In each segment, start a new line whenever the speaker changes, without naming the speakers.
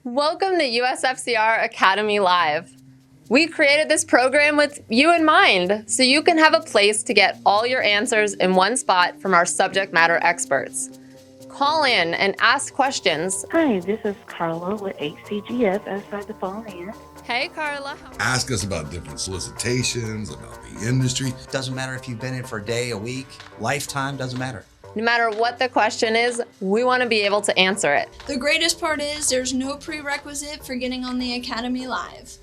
Welcome to USFCR Academy Live. We created this program with you in mind, so you can have a place to get all your answers in one spot from our subject matter experts. Call in and ask questions.
Hi, this is Carla with HCGS outside the phone in.
Hey, Carla.
Ask us about different solicitations, about the industry.
Doesn't matter if you've been in for a day, a week, lifetime, doesn't matter.
No matter what the question is, we want to be able to answer it.
The greatest part is there's no prerequisite for getting on the Academy Live.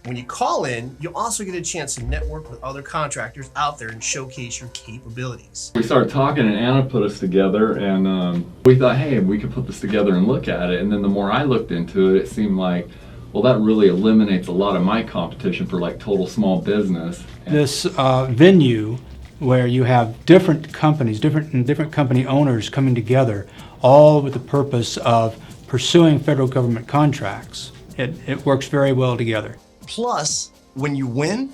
When you call in, you'll also get a chance to network with other contractors out there and showcase your capabilities.
We started talking and Anna put us together and we thought, hey, we could put this together and look at it. And then the more I looked into it, it seemed like, well, that really eliminates a lot of my competition for like total small business.
This venue where you have different companies, different company owners coming together, all with the purpose of pursuing federal government contracts. It works very well together.
Plus, when you win,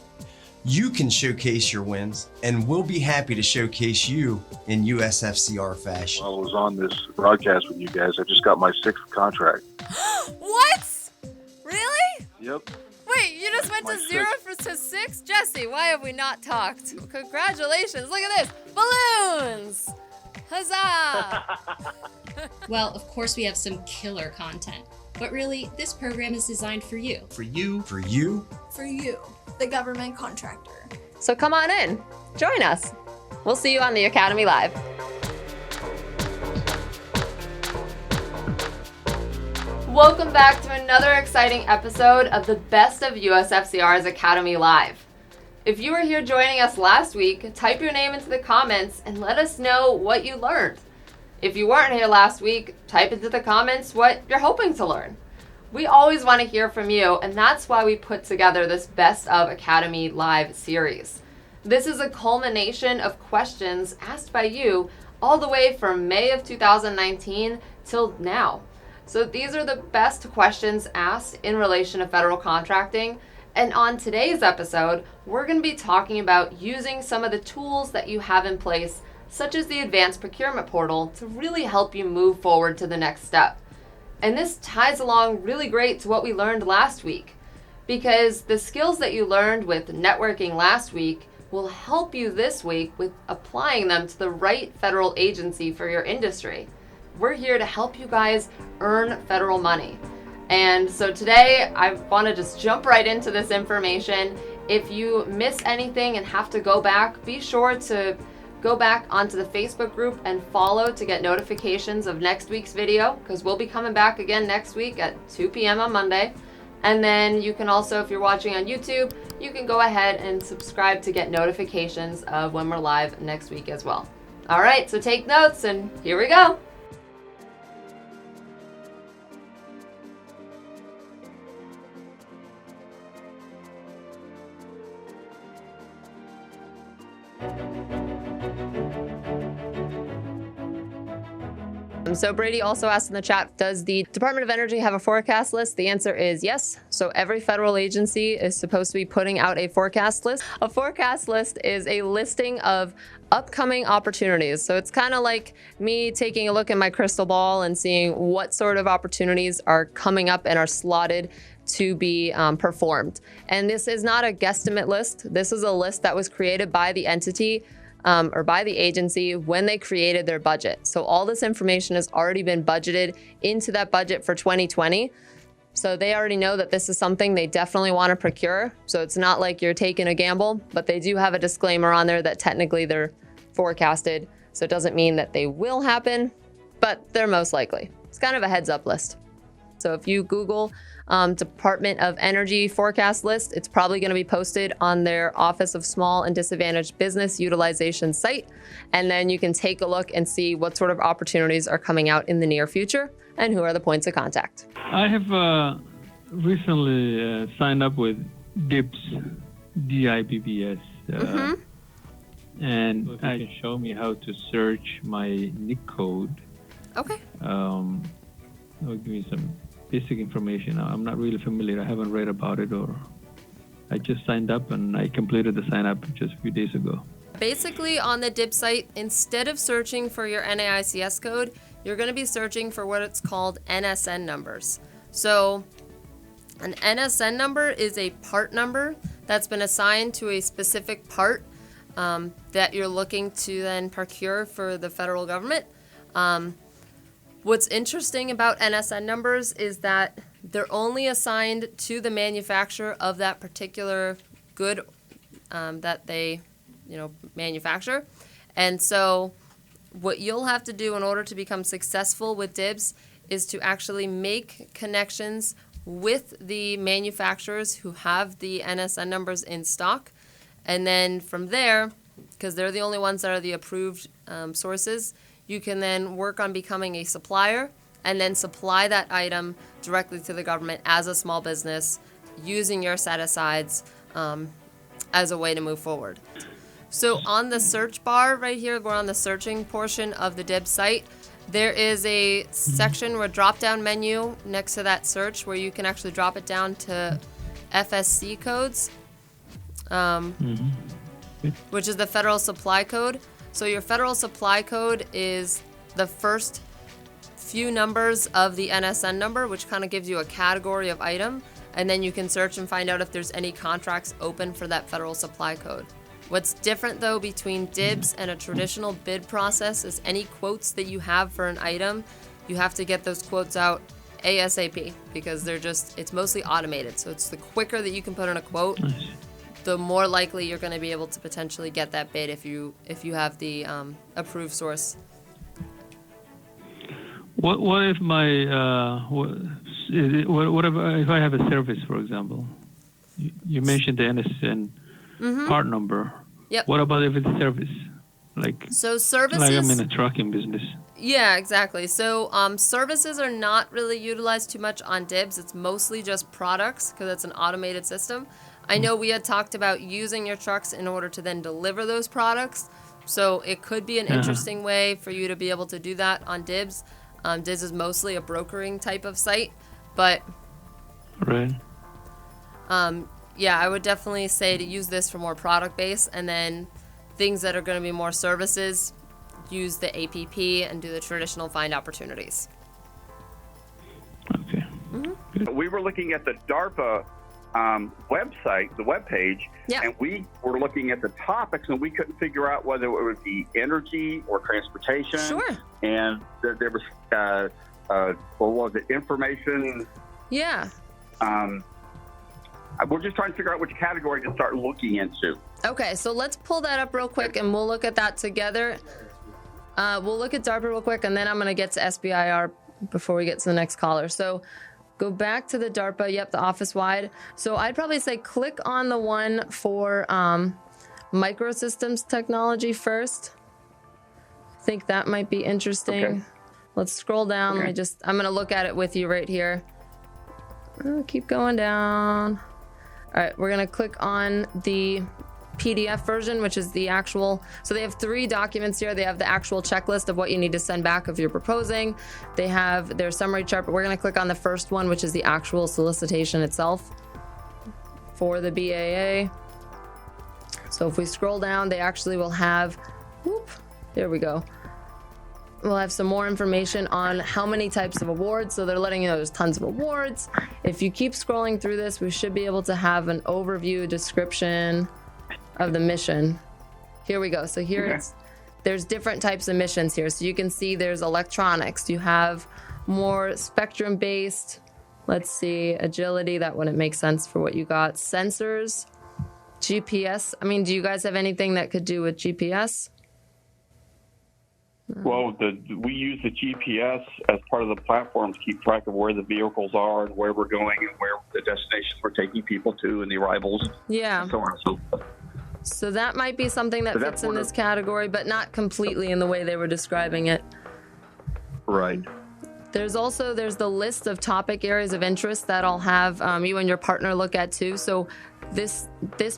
you can showcase your wins, and we'll be happy to showcase you in USFCR fashion.
While I was on this broadcast with you guys, I just got my 6th contract.
What? Really?
Yep.
Wait, you just went to 0 to 6? Jesse, why have we not talked? Congratulations, look at this. Balloons! Huzzah!
Well, of course we have some killer content, but really, this program is designed for you.
For you. For you.
For you, the government contractor.
So come on in, join us. We'll see you on the Academy Live. Welcome back to another exciting episode of the Best of USFCR's Academy Live. If you were here joining us last week, type your name into the comments and let us know what you learned. If you weren't here last week, type into the comments what you're hoping to learn. We always want to hear from you, and that's why we put together this Best of Academy Live series. This is a culmination of questions asked by you all the way from May of 2019 till now. So these are the best questions asked in relation to federal contracting. And on today's episode, we're going to be talking about using some of the tools that you have in place, such as the Advanced Procurement Portal, to really help you move forward to the next step. And this ties along really great to what we learned last week, because the skills that you learned with networking last week will help you this week with applying them to the right federal agency for your industry. We're here to help you guys earn federal money. And so today, I want to just jump right into this information. If you miss anything and have to go back, be sure to go back onto the Facebook group and follow to get notifications of next week's video, because we'll be coming back again next week at 2 p.m. on Monday. And then you can also, if you're watching on YouTube, you can go ahead and subscribe to get notifications of when we're live next week as well. All right, so take notes and here we go. So Brady also asked in the chat, does the Department of Energy have a forecast list? The answer is yes. So every federal agency is supposed to be putting out a forecast list. A forecast list is a listing of upcoming opportunities. So it's kind of like me taking a look at my crystal ball and seeing what sort of opportunities are coming up and are slotted to be performed. And this is not a guesstimate list. This is a list that was created by the entity or by the agency when they created their budget. So all this information has already been budgeted into that budget for 2020. So they already know that this is something they definitely want to procure. So it's not like you're taking a gamble, but they do have a disclaimer on there that technically they're forecasted. So it doesn't mean that they will happen, but they're most likely. It's kind of a heads up list. So if you Google Department of Energy forecast list, it's probably going to be posted on their Office of Small and Disadvantaged Business Utilization site. And then you can take a look and see what sort of opportunities are coming out in the near future and who are the points of contact.
I have recently signed up with DIBS, DIBBS. And if you can show me how to search my NIC code.
Okay.
It'll give me some basic information. I'm not really familiar. I haven't read about it, or I just signed up and I completed the sign up just a few days ago.
Basically, on the DIB site, instead of searching for your NAICS code, you're going to be searching for what it's called NSN numbers. So an NSN number is a part number that's been assigned to a specific part that you're looking to then procure for the federal government. What's interesting about NSN numbers is that they're only assigned to the manufacturer of that particular good that they, manufacture. And so what you'll have to do in order to become successful with DIBS is to actually make connections with the manufacturers who have the NSN numbers in stock. And then from there, because they're the only ones that are the approved sources, you can then work on becoming a supplier and then supply that item directly to the government as a small business using your set-asides as a way to move forward. So on the search bar right here, we're on the searching portion of the DIBS site. There is a section or a drop-down menu next to that search where you can actually drop it down to FSC codes, which is the Federal Supply Code. So your Federal Supply Code is the first few numbers of the NSN number, which kind of gives you a category of item, and then you can search and find out if there's any contracts open for that Federal Supply Code. What's different though between DIBS and a traditional bid process is any quotes that you have for an item, you have to get those quotes out ASAP because it's mostly automated. So it's the quicker that you can put in a quote, the more likely you're going to be able to potentially get that bid if you have the approved source.
What if if I have a service, for example? You mentioned the NSN part number.
Yep.
What about if it's a service?
So services.
Like I'm in a trucking business.
Yeah, exactly. So services are not really utilized too much on DIBS. It's mostly just products because it's an automated system. I know we had talked about using your trucks in order to then deliver those products. So it could be an interesting way for you to be able to do that on DIBS. DIBS is mostly a brokering type of site, but
right.
Yeah, I would definitely say to use this for more product base, and then things that are going to be more services, use the APP and do the traditional find opportunities.
Okay.
We were looking at the DARPA website, the webpage, and we were looking at the topics, and we couldn't figure out whether it would be energy or transportation.
Sure.
And there was, what was it, information?
Yeah.
We're just trying to figure out which category to start looking into.
Okay, so let's pull that up real quick, and we'll look at that together. We'll look at DARPA real quick, and then I'm going to get to SBIR before we get to the next caller. So go back to the DARPA, the office-wide. So I'd probably say click on the one for microsystems technology first. I think that might be interesting.
Okay.
Let's scroll down.
Okay.
I'm going to look at it with you right here. Keep going down. All right, we're going to click on the PDF version, which is the actual. So they have 3 documents here. They have the actual checklist of what you need to send back if you're proposing. They have their summary chart, but we're going to click on the first one, which is the actual solicitation itself for the BAA. So if we scroll down, they actually will have, there we go. We'll have some more information on how many types of awards. So they're letting you know there's tons of awards. If you keep scrolling through this, we should be able to have an overview description of the mission. Here we go. So here there's different types of missions here. So you can see there's electronics. You have more spectrum based. Let's see, agility. That wouldn't make sense for what you got. Sensors, GPS. I mean, do you guys have anything that could do with GPS?
Well, we use the GPS as part of the platform to keep track of where the vehicles are and where we're going and where the destinations we're taking people to and the arrivals.
Yeah.
And so on and so forth.
So that might be something that fits in this category, but not completely in the way they were describing it.
Right.
There's the list of topic areas of interest that I'll have you and your partner look at too. So this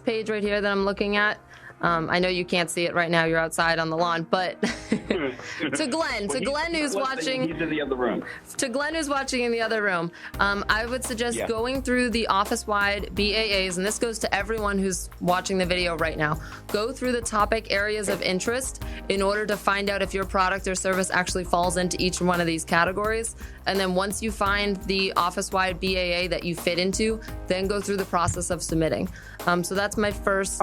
page right here that I'm looking at, I know you can't see it right now, you're outside on the lawn, but to Glenn who's watching,
he's in the other room.
To Glenn who's watching in the other room, I would suggest going through the office-wide BAAs, and this goes to everyone who's watching the video right now. Go through the topic areas of interest in order to find out if your product or service actually falls into each one of these categories. And then once you find the office-wide BAA that you fit into, then go through the process of submitting. So that's my first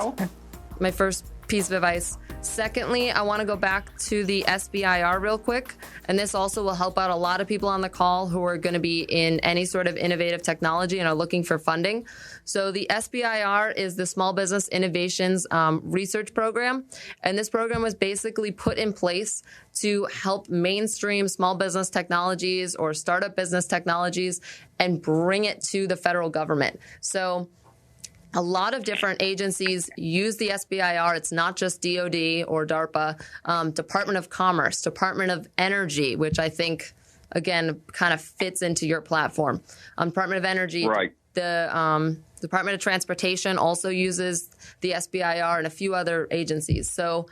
piece of advice. Secondly, I want to go back to the SBIR real quick, and this also will help out a lot of people on the call who are going to be in any sort of innovative technology and are looking for funding. So the SBIR is the Small Business Innovations Research Program, and this program was basically put in place to help mainstream small business technologies or startup business technologies and bring it to the federal government. So a lot of different agencies use the SBIR. It's not just DOD or DARPA, Department of Commerce, Department of Energy, which I think, again, kind of fits into your platform. Department of Energy,
right.
The Department of Transportation also uses the SBIR, and a few other agencies. So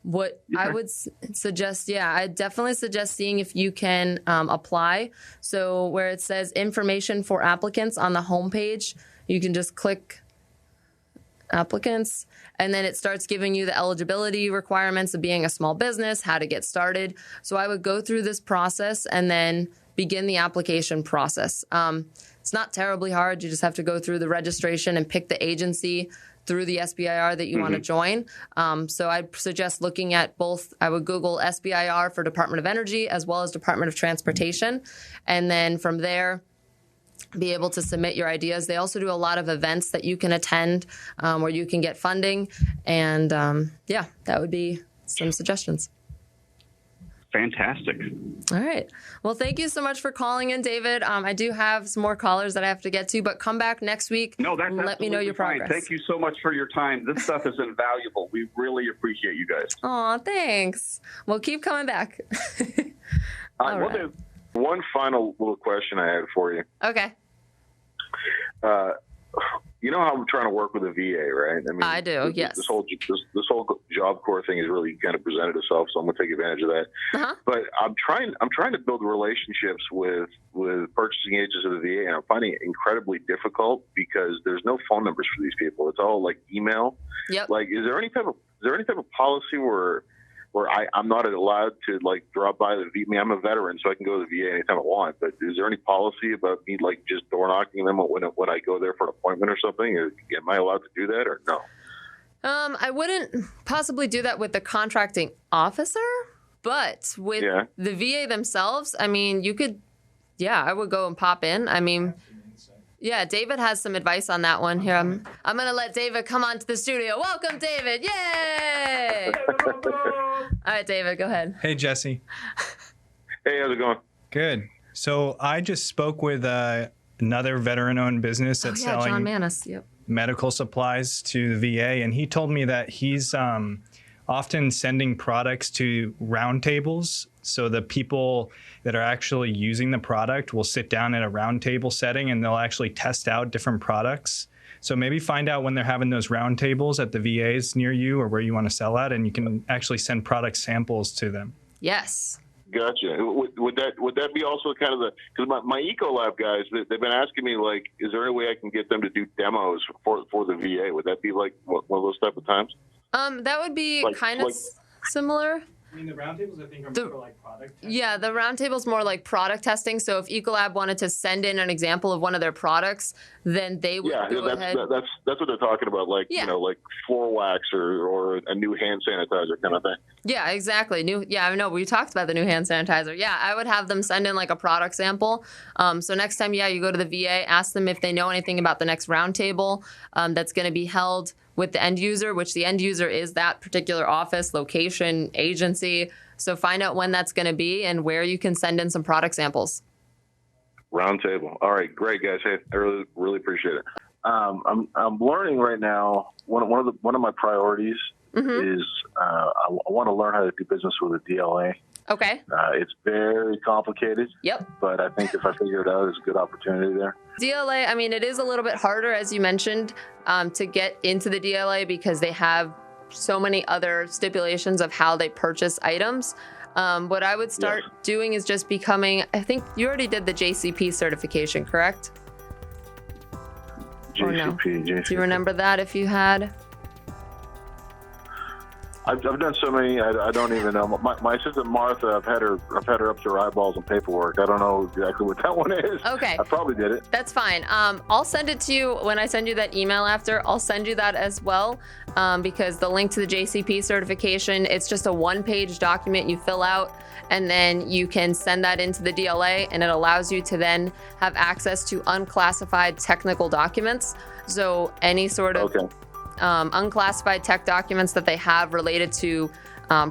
what I would suggest, I definitely suggest seeing if you can apply. So where it says information for applicants on the homepage, you can just click applicants, and then it starts giving you the eligibility requirements of being a small business, how to get started. So I would go through this process and then begin the application process. It's not terribly hard. You just have to go through the registration and pick the agency through the SBIR that you want to join. So I'd suggest looking at both. I would Google SBIR for Department of Energy as well as Department of Transportation, and then from there, be able to submit your ideas. They also do a lot of events that you can attend where you can get funding. And that would be some suggestions.
Fantastic.
All right. Well, thank you so much for calling in, David. I do have some more callers that I have to get to, but come back next week.
No, that's
and let me know your progress.
Fine. Thank you so much for your time. This stuff is invaluable. We really appreciate you guys.
Aw, thanks. Well, keep coming back.
All right. One final little question I had for you.
Okay.
You know how I'm trying to work with a VA, right? I mean,
I do, yes.
This whole Job Corps thing has really kind of presented itself, so I'm going to take advantage of that. But I'm trying to build relationships with purchasing agents of the VA, and I'm finding it incredibly difficult because there's no phone numbers for these people. It's all like email.
Yep.
Like, is there any type of policy where I'm not allowed to like drop by the VA? I mean, I'm a veteran, so I can go to the VA anytime I want. But is there any policy about me like just door knocking them when I go there for an appointment or something? Am I allowed to do that or no?
I wouldn't possibly do that with the contracting officer, but with the VA themselves, I mean, you could, I would go and pop in. I mean, David has some advice on that one here. I'm going to let David come on to the studio. Welcome, David. Yay! All right, David, go ahead.
Hey, Jesse.
Hey, how's it going?
Good. So I just spoke with another veteran-owned business that's selling
John Manis.
medical supplies to the VA, and he told me that he's often sending products to roundtables. So the people that are actually using the product will sit down at a roundtable setting and they'll actually test out different products. So maybe find out when they're having those roundtables at the VAs near you or where you want to sell at, and you can actually send product samples to them.
Yes.
Gotcha. Would that be also kind of because my Ecolab guys, they've been asking me, like, is there any way I can get them to do demos for the VA? Would that be like one of those type of times?
That would be kind of similar.
I mean, the roundtables, I think, are more for like product testing.
Yeah, the roundtable's more like product testing. So if Ecolab wanted to send in an example of one of their products, then they would go ahead.
That's what they're talking about, like like floor wax or a new hand sanitizer kind of thing.
Yeah, exactly. I know we talked about the new hand sanitizer. Yeah, I would have them send in like a product sample. So next time, you go to the VA, ask them if they know anything about the next roundtable that's going to be held with the end user, which the end user is that particular office, location, agency. So find out when that's going to be and where you can send in some product samples.
Roundtable. All right, great guys. Hey, I really appreciate it. I'm learning right now. One of my priorities is I want to learn how to do business with a DLA.
Okay.
It's very complicated.
Yep.
But I think if I figure it out, there's a good opportunity there.
DLA, I mean, it is a little bit harder, as you mentioned, to get into the DLA because they have so many other stipulations of how they purchase items. What I would start doing is just becoming, I think you already did the JCP certification, correct?
JCP.
Do you remember that if you had?
I've done so many. I don't even know. My assistant Martha, I've had her up to her eyeballs in paperwork. I don't know exactly what that one is.
Okay.
I probably did it.
That's fine. I'll send it to you when I send you that email after. I'll send you that as well, because the link to the JCP certification, it's just a one-page document you fill out, and then you can send that into the DLA, and it allows you to then have access to unclassified technical documents. So any sort of unclassified tech documents that they have related to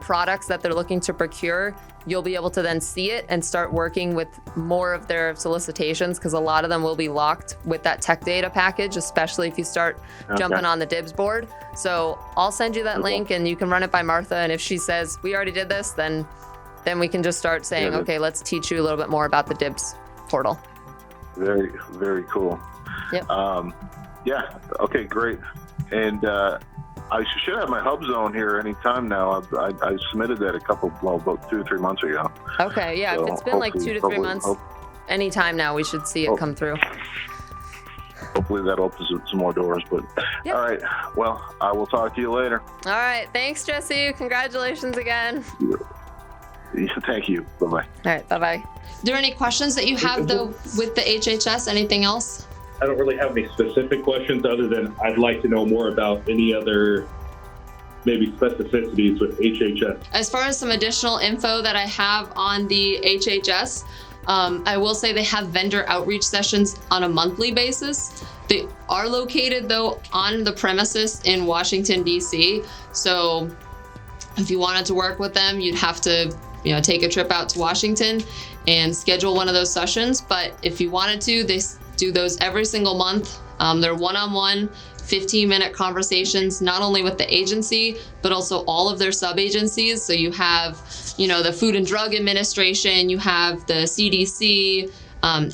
products that they're looking to procure, you'll be able to then see it and start working with more of their solicitations, because a lot of them will be locked with that tech data package, especially if you start jumping on the DIBS board. So I'll send you that link and you can run it by Martha, and if she says we already did this, then we can just start saying, okay, let's teach you a little bit more about the DIBS portal.
Very, very cool.
Yep.
Yeah. Okay, great. And I should have my hub zone here anytime now. I submitted that about 2 or 3 months ago.
Okay, yeah. So if it's been like 2 to 3 months, anytime now we should see it come through.
Hopefully that opens some more doors. But all right. Well, I will talk to you later.
All right. Thanks, Jesse. Congratulations again.
Thank you. Bye-bye.
All right. Bye-bye. Are there any questions that you have, though, with the HHS? Anything else?
I don't really have any specific questions other than I'd like to know more about any other maybe specificities with HHS.
As far as some additional info that I have on the HHS, I will say they have vendor outreach sessions on a monthly basis. They are located, though, on the premises in Washington, D.C. So if you wanted to work with them, you'd have to, take a trip out to Washington and schedule one of those sessions. But if you wanted to, they do those every single month. They're one-on-one, 15-minute conversations, not only with the agency, but also all of their sub-agencies. So you have, the Food and Drug Administration, you have the CDC,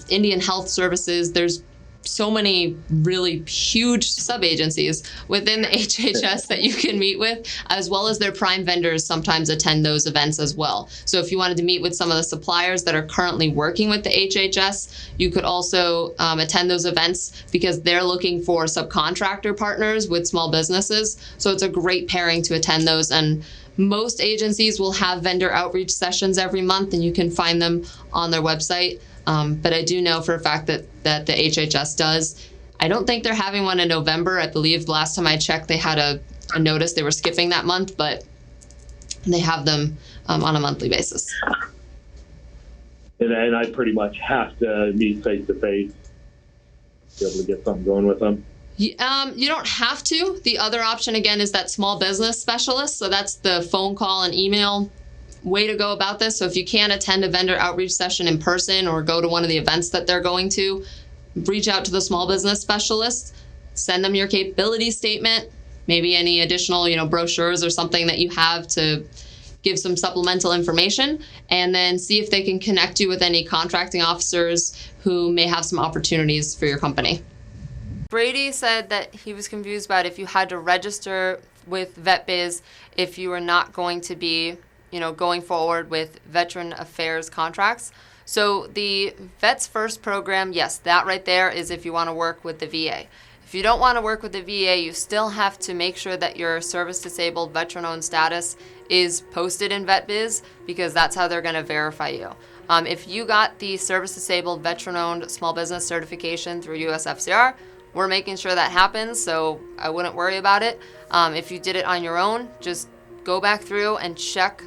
Indian Health Services. There's so many really huge sub-agencies within the HHS that you can meet with, as well as their prime vendors sometimes attend those events as well. So if you wanted to meet with some of the suppliers that are currently working with the HHS, you could also attend those events, because they're looking for subcontractor partners with small businesses. So it's a great pairing to attend those. And most agencies will have vendor outreach sessions every month, and you can find them on their website. But I do know for a fact that the HHS does. I don't think they're having one in November. I believe last time I checked, they had a notice they were skipping that month, but they have them on a monthly basis.
And I pretty much have to meet face to face to be able to get something going with them.
You don't have to. The other option, again, is that small business specialist. So that's the phone call and email way to go about this. So if you can't attend a vendor outreach session in person or go to one of the events that they're going to, reach out to the small business specialist, send them your capability statement, maybe any additional, brochures or something that you have to give some supplemental information, and then see if they can connect you with any contracting officers who may have some opportunities for your company. Brady said that he was confused about if you had to register with VetBiz if you were not going to be going forward with veteran affairs contracts. So the Vets First program, yes, that right there is if you want to work with the VA. If you don't want to work with the VA, you still have to make sure that your service-disabled veteran-owned status is posted in VetBiz, because that's how they're going to verify you. If you got the service-disabled veteran-owned small business certification through USFCR, we're making sure that happens, so I wouldn't worry about it. If you did it on your own, just go back through and check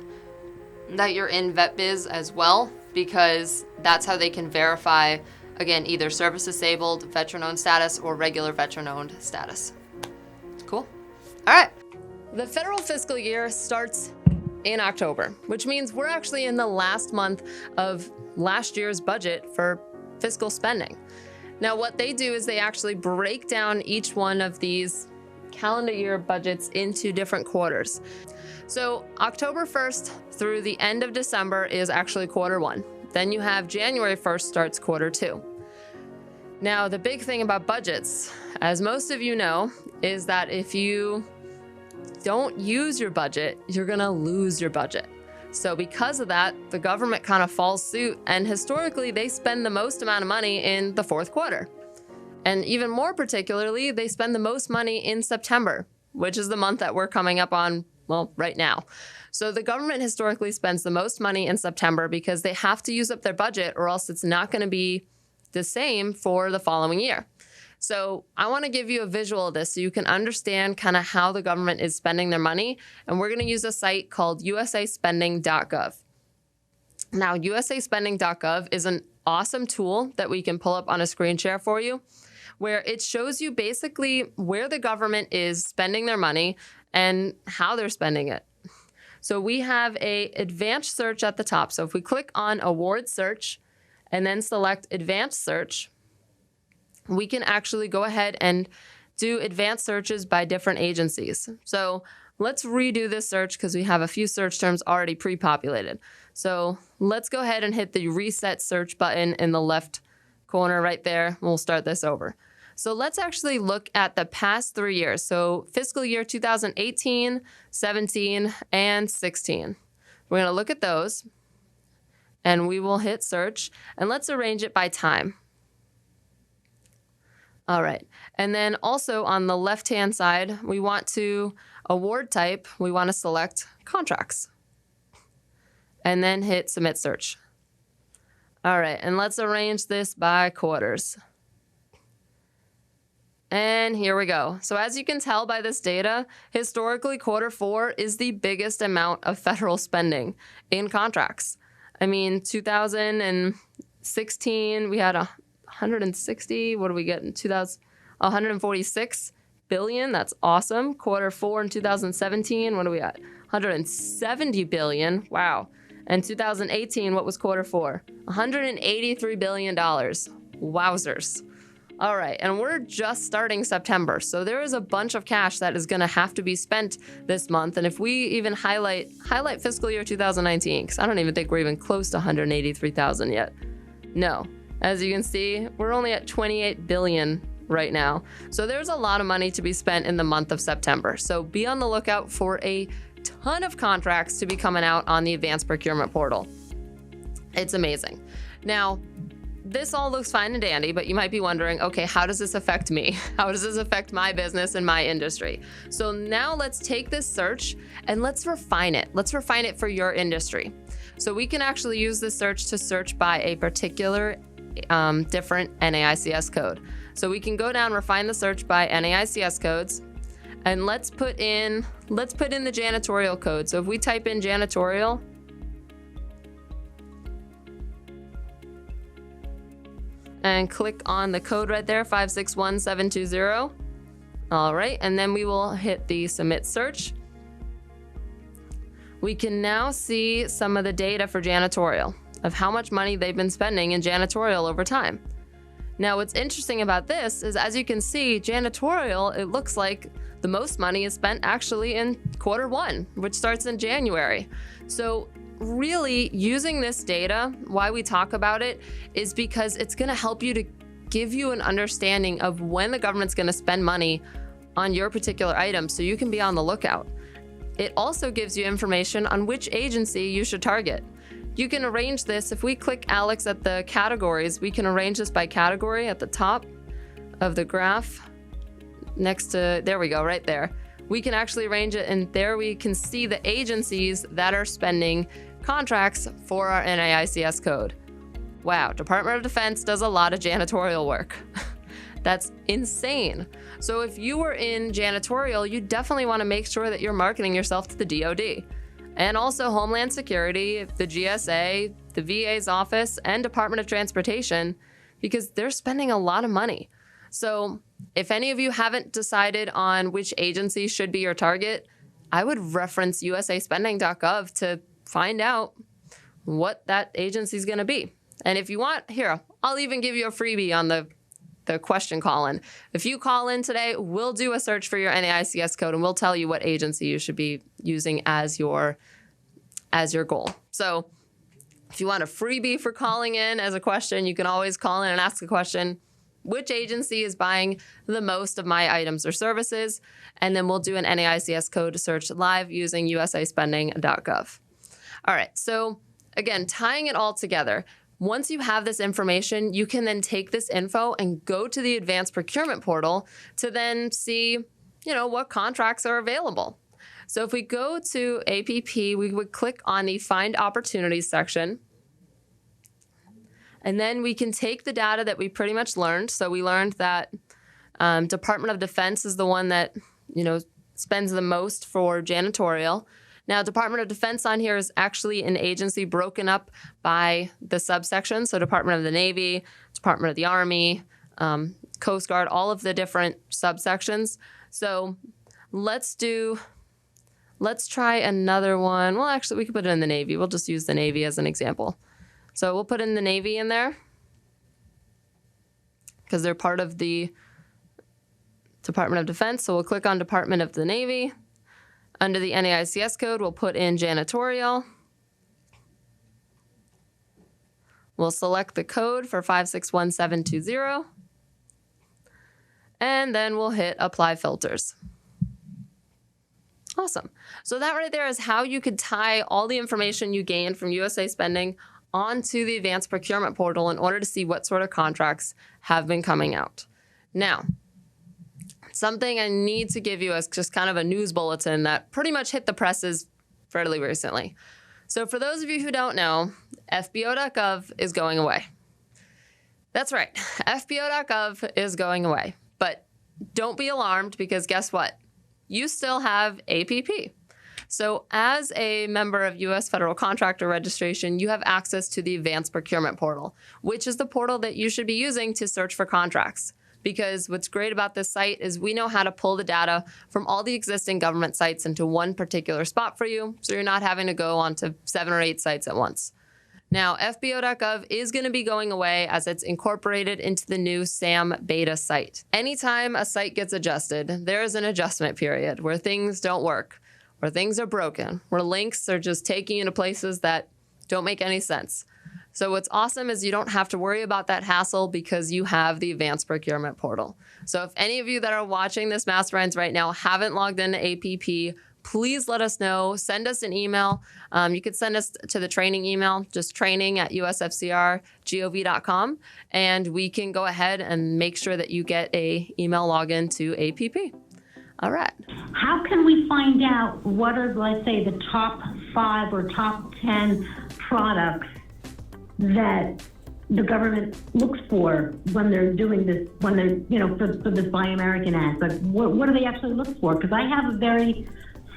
that you're in VetBiz as well, because that's how they can verify, again, either service disabled, veteran owned status, or regular veteran owned status. Cool. All right. The federal fiscal year starts in October, which means we're actually in the last month of last year's budget for fiscal spending. Now, what they do is they actually break down each one of these calendar year budgets into different quarters. So October 1st through the end of December is actually quarter one. Then you have January 1st starts quarter two. Now, the big thing about budgets, as most of you know, is that if you don't use your budget, you're going to lose your budget. So because of that, the government kind of falls suit, and historically they spend the most amount of money in the fourth quarter. And even more particularly, they spend the most money in September, which is the month that we're coming up on, well, right now. So the government historically spends the most money in September because they have to use up their budget, or else it's not going to be the same for the following year. So I want to give you a visual of this so you can understand kind of how the government is spending their money. And we're going to use a site called USASpending.gov. Now, USASpending.gov is an awesome tool that we can pull up on a screen share for you, where it shows you basically where the government is spending their money and how they're spending it. So we have a advanced search at the top. So if we click on award search and then select advanced search, we can actually go ahead and do advanced searches by different agencies. So let's redo this search because we have a few search terms already pre-populated. So let's go ahead and hit the reset search button in the left corner right there. We'll start this over. So let's actually look at the past 3 years. So fiscal year 2018, 17, and 16. We're going to look at those and we will hit search, and let's arrange it by time. All right. And then also on the left-hand side, we want to award type. We want to select contracts and then hit submit search. All right. And let's arrange this by quarters. And here we go. So as you can tell by this data, historically, quarter four is the biggest amount of federal spending in contracts. I mean, 2016, we had 160. What do we get in 146 billion. That's awesome. Quarter four in 2017. What are we at? 170 billion. Wow. And 2018, what was quarter four? $183 billion. Wowzers. All right, and we're just starting September, so there is a bunch of cash that is going to have to be spent this month. And if we even highlight fiscal year 2019, because I don't even think we're even close to 183,000 yet. No, as you can see, we're only at 28 billion right now. So there's a lot of money to be spent in the month of September. So be on the lookout for a ton of contracts to be coming out on the advanced procurement portal. It's amazing. Now, this all looks fine and dandy, but you might be wondering, okay, how does this affect me? How does this affect my business and my industry? So now let's take this search and let's refine it. Let's refine it for your industry. So we can actually use this search to search by a particular different NAICS code. So we can go down, refine the search by NAICS codes, and let's put in the janitorial code. So if we type in janitorial, and click on the code right there, 561720. All right, and then we will hit the submit search. We can now see some of the data for janitorial, of how much money they've been spending in janitorial over time. Now, what's interesting about this is, as you can see, janitorial, it looks like the most money is spent actually in quarter one, which starts in January. So really using this data, why we talk about it is because it's going to help you to give you an understanding of when the government's going to spend money on your particular item, so you can be on the lookout. It also gives you information on which agency you should target. You can arrange this. If we click Alex at the categories, we can arrange this by category at the top of the graph next to, there we go, right there. We can actually arrange it, and there we can see the agencies that are spending contracts for our NAICS code. Wow, Department of Defense does a lot of janitorial work. That's insane. So if you were in janitorial, you definitely want to make sure that you're marketing yourself to the DoD. And also Homeland Security, the GSA, the VA's office, and Department of Transportation, because they're spending a lot of money. So if any of you haven't decided on which agency should be your target, I would reference USASpending.gov to find out what that agency is going to be. And if you want, here, I'll even give you a freebie on the question call-in. If you call in today, we'll do a search for your NAICS code, and we'll tell you what agency you should be using as your goal. So if you want a freebie for calling in as a question, you can always call in and ask a question. which agency is buying the most of my items or services, and then we'll do an NAICS code search live using USASpending.gov. All right, so again, tying it all together, once you have this information, you can then take this info and go to the advanced procurement portal to then see, what contracts are available. So if we go to APP, we would click on the Find Opportunities section. And then we can take the data that we pretty much learned. So we learned that Department of Defense is the one that, spends the most for janitorial. Now, Department of Defense on here is actually an agency broken up by the subsection. So Department of the Navy, Department of the Army, Coast Guard, all of the different subsections. So let's try another one. Well, actually, we could put it in the Navy. We'll just use the Navy as an example. So we'll put in the Navy in there because they're part of the Department of Defense. So we'll click on Department of the Navy. Under the NAICS code, we'll put in janitorial. We'll select the code for 561720. And then we'll hit Apply Filters. Awesome. So that right there is how you could tie all the information you gained from USA Spending onto the advanced procurement portal in order to see what sort of contracts have been coming out. Now, something I need to give you as just kind of a news bulletin that pretty much hit the presses fairly recently. So for those of you who don't know, FBO.gov is going away. That's right, FBO.gov is going away. But don't be alarmed because guess what? You still have APP. So as a member of US Federal Contractor Registration, you have access to the Advanced Procurement Portal, which is the portal that you should be using to search for contracts. Because what's great about this site is we know how to pull the data from all the existing government sites into one particular spot for you, so you're not having to go onto 7 or 8 sites at once. Now, FBO.gov is going to be going away as it's incorporated into the new SAM beta site. Anytime a site gets adjusted, there is an adjustment period where things don't work, where things are broken, where links are just taking you to places that don't make any sense. So what's awesome is you don't have to worry about that hassle because you have the Advanced Procurement Portal. So if any of you that are watching this Masterminds right now haven't logged into APP, please let us know. Send us an email. You could send us to the training email, just training@USFCRGov.com, and we can go ahead and make sure that you get a email login to APP. All right.
How can we find out what are, let's say, the top 5 or top 10 products that the government looks for when they're doing this, when they're, for this Buy American Act? But what do they actually look for? Because I have a very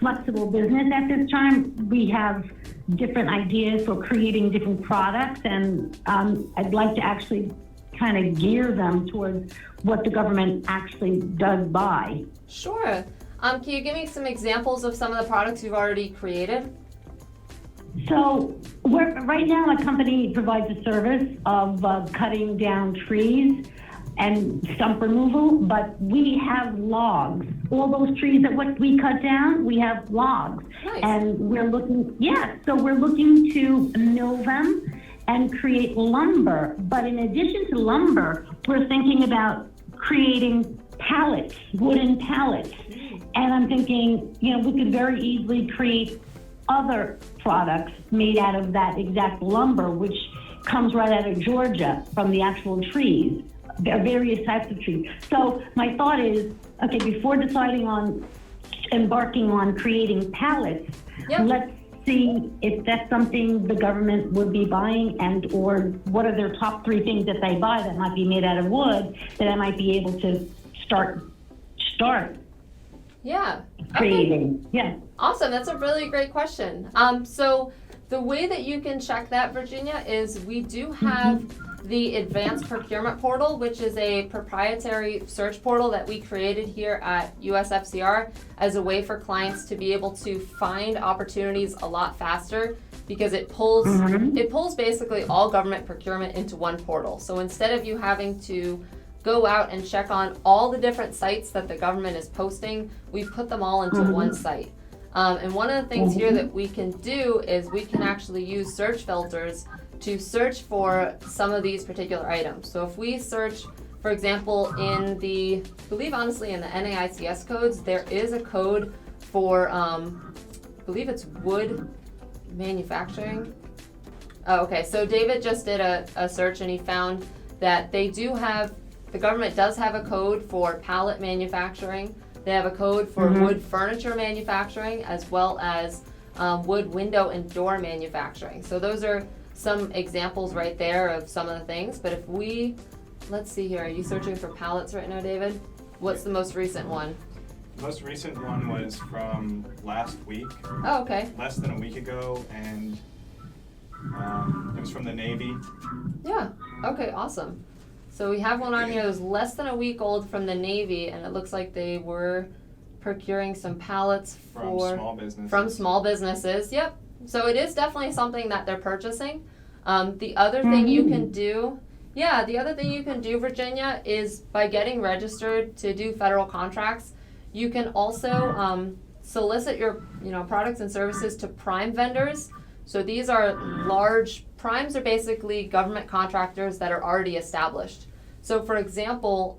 flexible business at this time. We have different ideas for creating different products, and I'd like to actually kind of gear them towards what the government actually does buy.
Sure. Can you give me some examples of some of the products you've already created?
So right now, my company provides a service of cutting down trees and stump removal, but we have logs. All those trees that we cut down, we have logs. Nice. And we're looking to mill them and create lumber. But in addition to lumber, we're thinking about creating pallets, wooden pallets. And I'm thinking, we could very easily create other products made out of that exact lumber, which comes right out of Georgia from the actual trees. There are various types of trees. So my thought is, okay, before deciding on embarking on creating pallets, let's see if that's something the government would be buying, and or what are their top 3 things that they buy that might be made out of wood that I might be able to start
Yeah.
creating.
Okay.
Yeah.
Awesome. That's a really great question. So the way that you can check that, Virginia, is we do have the Advanced Procurement Portal, which is a proprietary search portal that we created here at USFCR as a way for clients to be able to find opportunities a lot faster, because it pulls basically all government procurement into one portal. So instead of you having to go out and check on all the different sites that the government is posting, we put them all into one site. And one of the things here that we can do is we can actually use search filters to search for some of these particular items. So if we search For example, in the, I believe honestly in the NAICS codes, there is a code for, I believe it's wood manufacturing. Oh, okay, so David just did a search and he found that they do have, the government does have a code for pallet manufacturing. They have a code for wood furniture manufacturing, as well as wood window and door manufacturing. So those are some examples right there of some of the things. But if we, let's see here, are you searching for pallets right now, David? What's the most recent one?
The most recent one was from last week.
Oh, okay.
Less than a week ago, and it was from the Navy.
Yeah, okay, awesome. So we have one on here that was less than a week old from the Navy, and it looks like they were procuring some pallets from small businesses. Yep. So it is definitely something that they're purchasing. The other thing you can do, Virginia, is by getting registered to do federal contracts, you can also solicit your products and services to prime vendors. So these are large, primes are basically government contractors that are already established. So for example,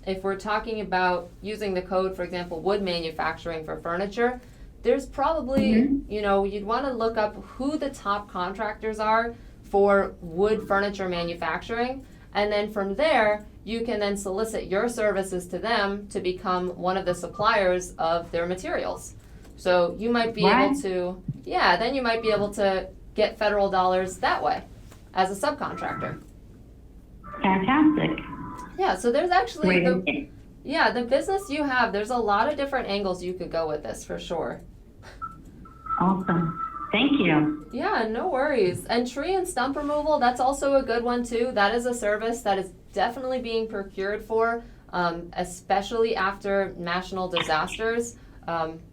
if we're talking about using the code, for example, wood manufacturing for furniture, there's probably, you'd want to look up who the top contractors are for wood furniture manufacturing. And then from there, you can then solicit your services to them to become one of the suppliers of their materials. So you might be able to, then you might be able to get federal dollars that way as a subcontractor.
Fantastic.
Yeah, so there's actually the business you have, there's a lot of different angles you could go with this for sure.
Awesome. Thank you.
Yeah, no worries. And tree and stump removal, that's also a good one too. That is a service that is definitely being procured for, especially after national disasters.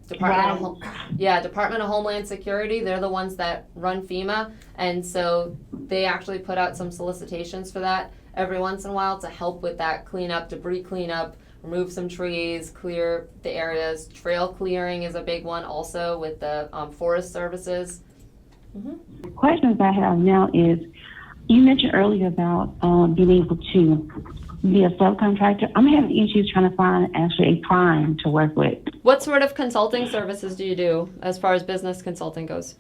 Department of Homeland Security, they're the ones that run FEMA, and so they actually put out some solicitations for that every once in a while to help with that cleanup, debris cleanup, remove some trees, clear the areas. Trail clearing is a big one also with the forest services.
The questions I have now is, you mentioned earlier about being able to be a subcontractor. I'm having issues trying to find actually a prime to work with.
What sort of consulting services do you do as far as business consulting goes?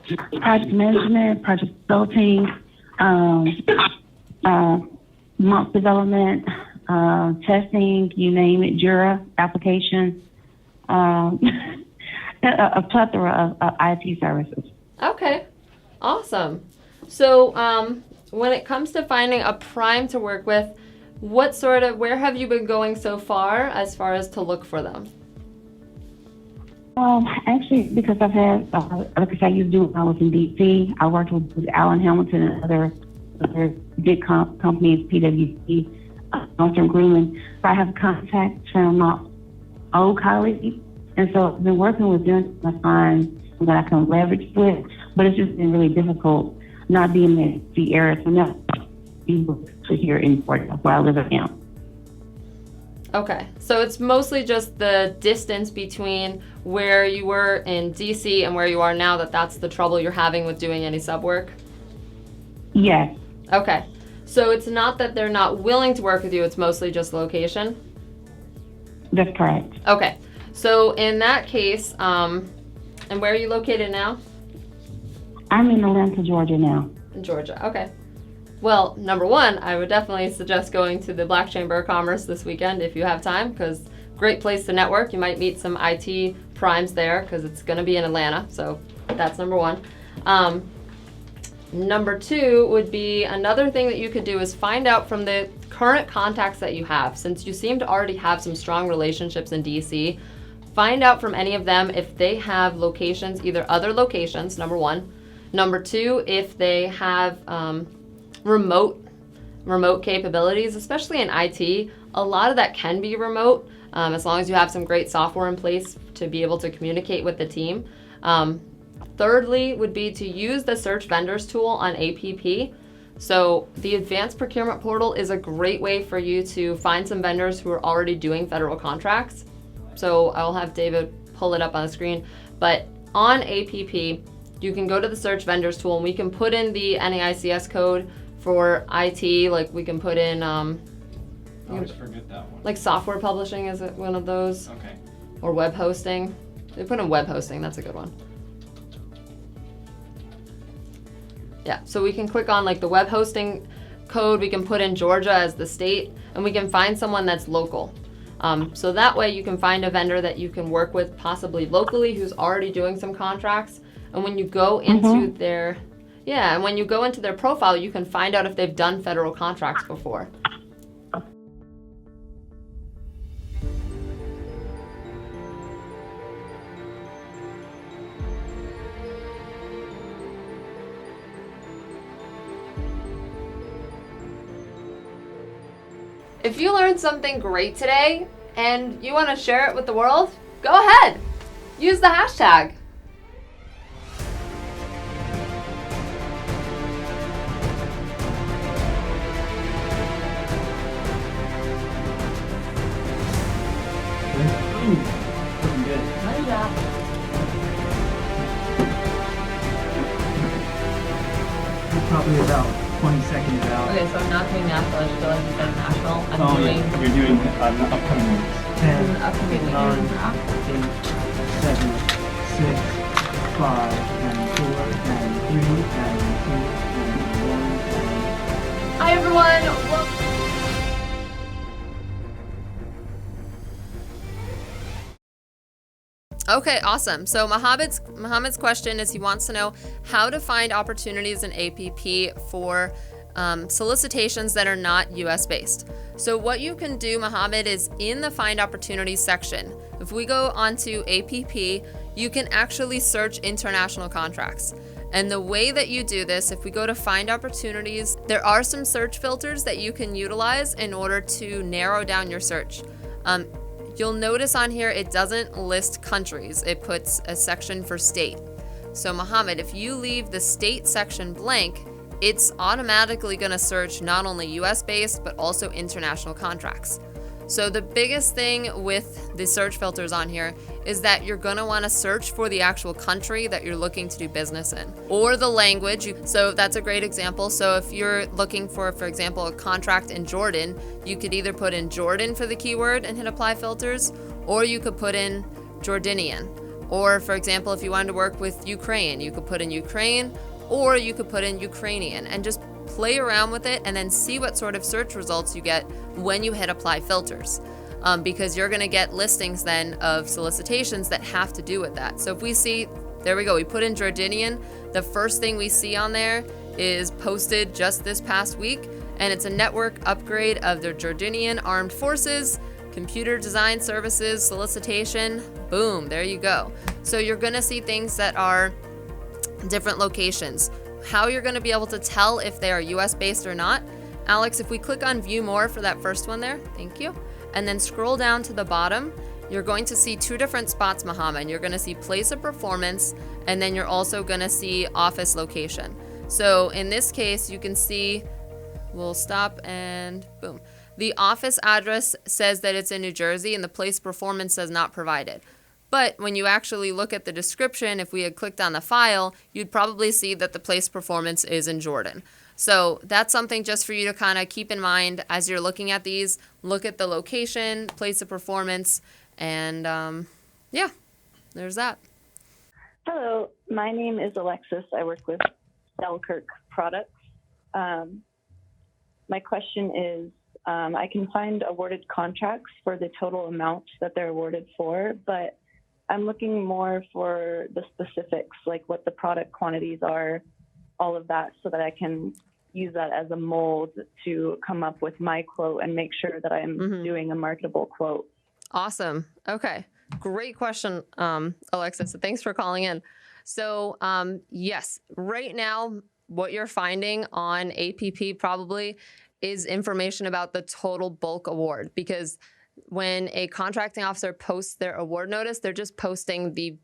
Project management, project consulting, month development, testing, you name it, Jura application, a plethora of IT services.
Okay, awesome. So when it comes to finding a prime to work with, where have you been going so far as to look for them?
Actually, because I've had, like I used to do when I was in D.C., I worked with Allen Hamilton and other big companies, PwC, Northrop Grumman. So I have contacts from my old colleagues, and so I've been working with them to find that I can leverage with, but it's just been really difficult not being in the area, so not able to hear in Florida, where I live right now.
Okay, so it's mostly just the distance between where you were in DC and where you are now that's the trouble you're having with doing any sub work?
Yes.
Okay, so it's not that they're not willing to work with you, it's mostly just location?
That's correct.
Okay, so in that case, and where are you located now?
I'm in Atlanta, Georgia now.
In Georgia, okay. Well, number one, I would definitely suggest going to the Black Chamber of Commerce this weekend if you have time, because great place to network. You might meet some IT primes there because it's going to be in Atlanta, so that's number one. Number two would be another thing that you could do is find out from the current contacts that you have, since you seem to already have some strong relationships in DC, find out from any of them if they have locations, either other locations, number one. Number two, if they have remote capabilities, especially in IT. A lot of that can be remote, as long as you have some great software in place to be able to communicate with the team. Thirdly would be to use the search vendors tool on APP. So the advanced procurement portal is a great way for you to find some vendors who are already doing federal contracts. So I'll have David pull it up on the screen, but on APP, you can go to the search vendors tool and we can put in the NAICS code For IT, like we can put in,
I always forget that one.
like software publishing is one of those.
Okay.
Or web hosting. They put in web hosting, that's a good one. Yeah, so we can click on like the web hosting code, we can put in Georgia as the state, and we can find someone that's local. So that way you can find a vendor that you can work with possibly locally who's already doing some contracts. And when you go into their, and when you go into their profile, you can find out if they've done federal contracts before. If you learned something great today and you want to share it with the world, go ahead. Use the hashtag.
Probably about 20 seconds out.
Okay, so I'm not doing national, I just realized you said national. I'm
Yeah, you're doing upcoming weeks. 10,
upcoming
9, 8, 7, 6, 5, and 4, and 3, and 2, and 1,
Hi everyone. Okay, awesome. So Mohammed's question is he wants to know how to find opportunities in APP for solicitations that are not US based. So what you can do, Mohammed, is in the Find Opportunities section. If we go onto APP, you can actually search international contracts. And the way that you do this, if we go to Find Opportunities, there are some search filters that you can utilize in order to narrow down your search. You'll notice on here it doesn't list countries, it puts a section for state. So Mohammed, if you leave the state section blank, it's automatically going to search not only US based but also international contracts. So the biggest thing with the search filters on here is that you're going to want to search for the actual country that you're looking to do business in or the language. So that's a great example. So if you're looking for example, a contract in Jordan, you could either put in Jordan for the keyword and hit apply filters, or you could put in Jordanian. Or for example, if you wanted to work with Ukraine, you could put in Ukraine, or you could put in Ukrainian and just play around with it and then see what sort of search results you get when you hit apply filters. Because you're gonna get listings then of solicitations that have to do with that. So if we see, there we go, we put in Jordanian, the first thing we see on there is posted just this past week, and it's a network upgrade of the Jordanian Armed Forces, computer design services, solicitation, boom, there you go. So you're gonna see things that are different locations. How you're going to be able to tell if they are US based or not. Alex, if we click on view more for that first one there, thank you, and then scroll down to the bottom, you're going to see two different spots, Mohammed. You're going to see place of performance, and then you're also going to see office location. So in this case, you can see, we'll stop and boom. The office address says that it's in New Jersey and the place performance says not provided. But when you actually look at the description, if we had clicked on the file, you'd probably see that the place performance is in Jordan. So that's something just for you to kind of keep in mind as you're looking at these. Look at the location, place of performance, and yeah, there's that.
Hello, my name is Alexis. I work with Selkirk Products. My question is, I can find awarded contracts for the total amount that they're awarded for, but I'm looking more for the specifics, like what the product quantities are, all of that, so that I can use that as a mold to come up with my quote and make sure that I'm doing a marketable quote.
Awesome. Okay. Great question, Alexis. Thanks for calling in. So yes, right now, what you're finding on APP probably is information about the total bulk award, because when a contracting officer posts their award notice, they're just posting the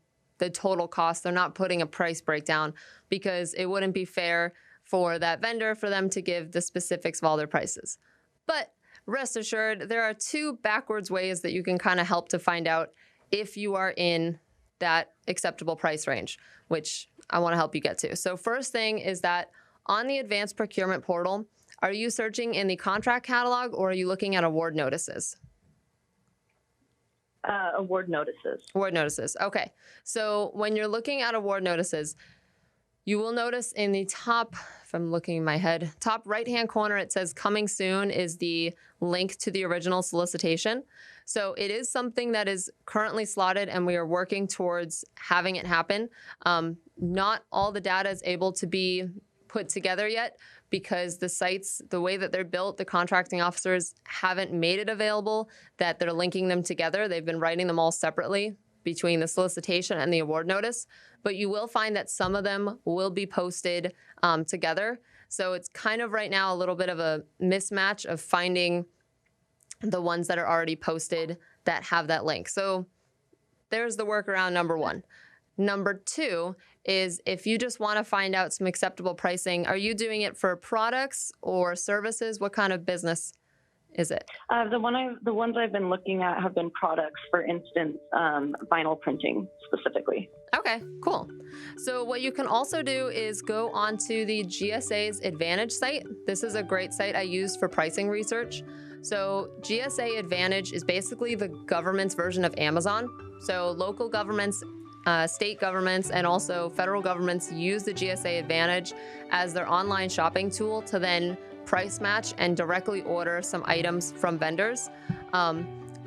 total cost. They're not putting a price breakdown, because it wouldn't be fair for that vendor for them to give the specifics of all their prices. But rest assured, there are two backwards ways that you can kind of help to find out if you are in that acceptable price range, which I want to help you get to. So first thing is that on the advanced procurement portal, are you searching in the contract catalog or are you looking at award notices?
Award notices.
Award notices. Okay. So when you're looking at award notices, you will notice in the top, if I'm looking in my head, top right-hand corner, it says coming soon is the link to the original solicitation. So it is something that is currently slotted and we are working towards having it happen. Not all the data is able to be put together yet because the sites, the way that they're built, the contracting officers haven't made it available that they're linking them together. They've been writing them all separately between the solicitation and the award notice, but you will find that some of them will be posted together. So it's kind of right now a little bit of a mismatch of finding the ones that are already posted that have that link. So there's the workaround number one. Number two is if you just want to find out some acceptable pricing, are you doing it for products or services? What kind of business is it?
The ones I've been looking at have been products, for instance, vinyl printing specifically.
Okay, cool. So what you can also do is go onto the GSA's Advantage site. This is a great site I use for pricing research. So GSA Advantage is basically the government's version of Amazon. So local governments, state governments, and also federal governments use the GSA Advantage as their online shopping tool to then price match and directly order some items from vendors.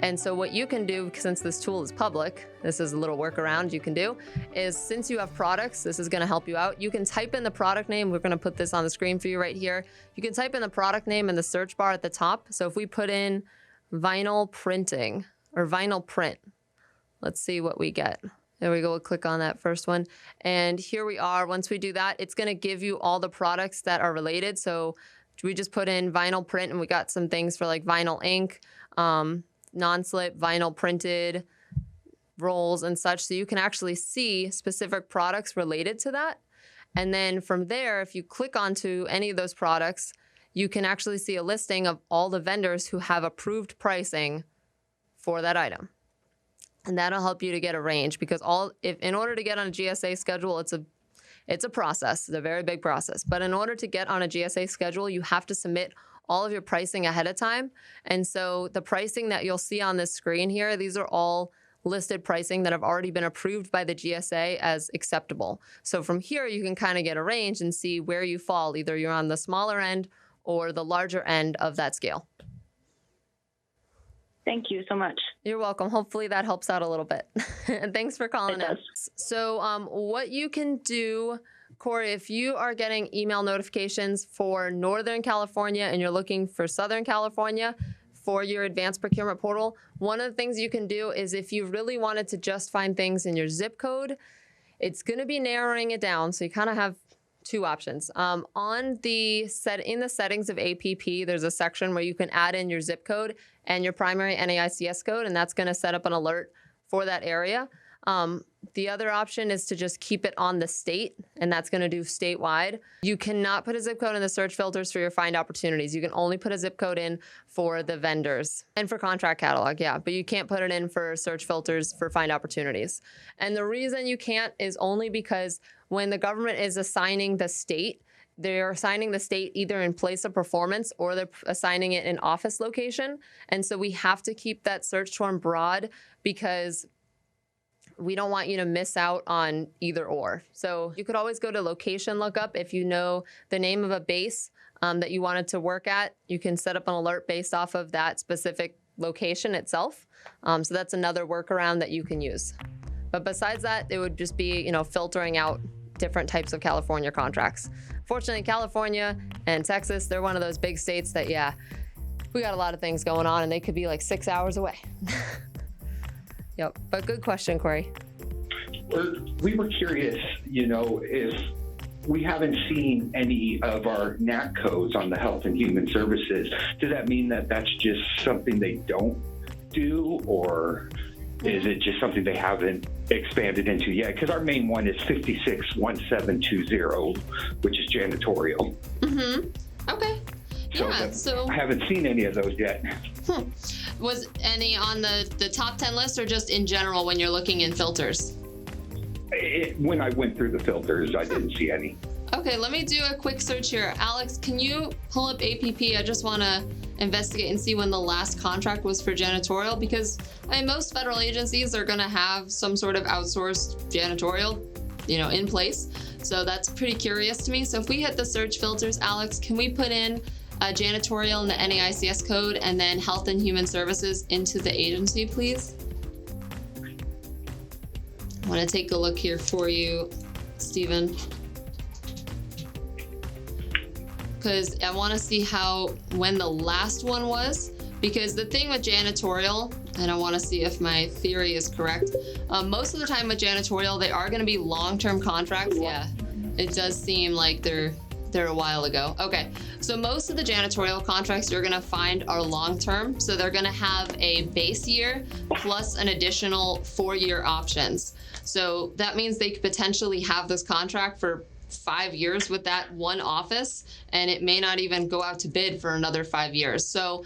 And so what you can do, since this tool is public, this is a little workaround you can do, is since you have products, this is going to help you out. You can type in the product name. We're going to put this on the screen for you right here. You can type in the product name in the search bar at the top. So if we put in vinyl printing or vinyl print, let's see what we get. There we go. We'll click on that first one. And here we are. Once we do that, it's going to give you all the products that are related. So we just put in vinyl print and we got some things for like vinyl ink, non-slip, vinyl printed rolls and such. So you can actually see specific products related to that. And then from there, if you click onto any of those products, you can actually see a listing of all the vendors who have approved pricing for that item. And that'll help you to get a range because in order to get on a GSA schedule, it's a process. It's a very big process. But in order to get on a GSA schedule, you have to submit all of your pricing ahead of time. And so the pricing that you'll see on this screen here, these are all listed pricing that have already been approved by the GSA as acceptable. So from here, you can kind of get a range and see where you fall. Either you're on the smaller end or the larger end of that scale.
Thank you so much.
You're welcome. Hopefully that helps out a little bit. And thanks for calling in. So what you can do, Corey, if you are getting email notifications for Northern California and you're looking for Southern California for your advanced procurement portal, one of the things you can do is if you really wanted to just find things in your zip code, it's going to be narrowing it down. So you kind of have two options. In the settings of APP, there's a section where you can add in your zip code and your primary NAICS code, and that's going to set up an alert for that area. The other option is to just keep it on the state, and that's going to do statewide. You cannot put a zip code in the search filters for your find opportunities. You can only put a zip code in for the vendors and for contract catalog, yeah, but you can't put it in for search filters for find opportunities. And the reason you can't is only because when the government is assigning the state, they're assigning the state either in place of performance or they're assigning it in office location. And so we have to keep that search term broad because we don't want you to miss out on either or. So you could always go to location lookup if you know the name of a base that you wanted to work at. You can set up an alert based off of that specific location itself. So that's another workaround that you can use. But besides that, it would just be, filtering out different types of California contracts. Fortunately, California and Texas, they're one of those big states that, yeah, we got a lot of things going on and they could be like 6 hours away. Yep, but good question, Corey.
We were curious, if we haven't seen any of our NAC codes on the Health and Human Services, does that mean that that's just something they don't do, or is it just something they haven't expanded into yet? Because our main one is 561720, which is janitorial.
Mm-hmm. Okay. So
I haven't seen any of those yet.
Was any on the top 10 list or just in general when you're looking in filters?
When I went through the filters, I didn't see any.
Okay, let me do a quick search here. Alex, can you pull up APP? I just want to investigate and see when the last contract was for janitorial, because I mean, most federal agencies are going to have some sort of outsourced janitorial, in place. So that's pretty curious to me. So if we hit the search filters, Alex, can we put in janitorial in the NAICS code and then Health and Human Services into the agency, please? I want to take a look here for you, Stephen, because I want to see when the last one was, because the thing with janitorial, and I want to see if my theory is correct, most of the time with janitorial, they are going to be long-term contracts. Yeah, it does seem like they're a while ago. Okay, so most of the janitorial contracts you're going to find are long-term, so they're going to have a base year plus an additional 4-year options. So that means they could potentially have this contract for 5 years with that one office, and it may not even go out to bid for another 5 years. So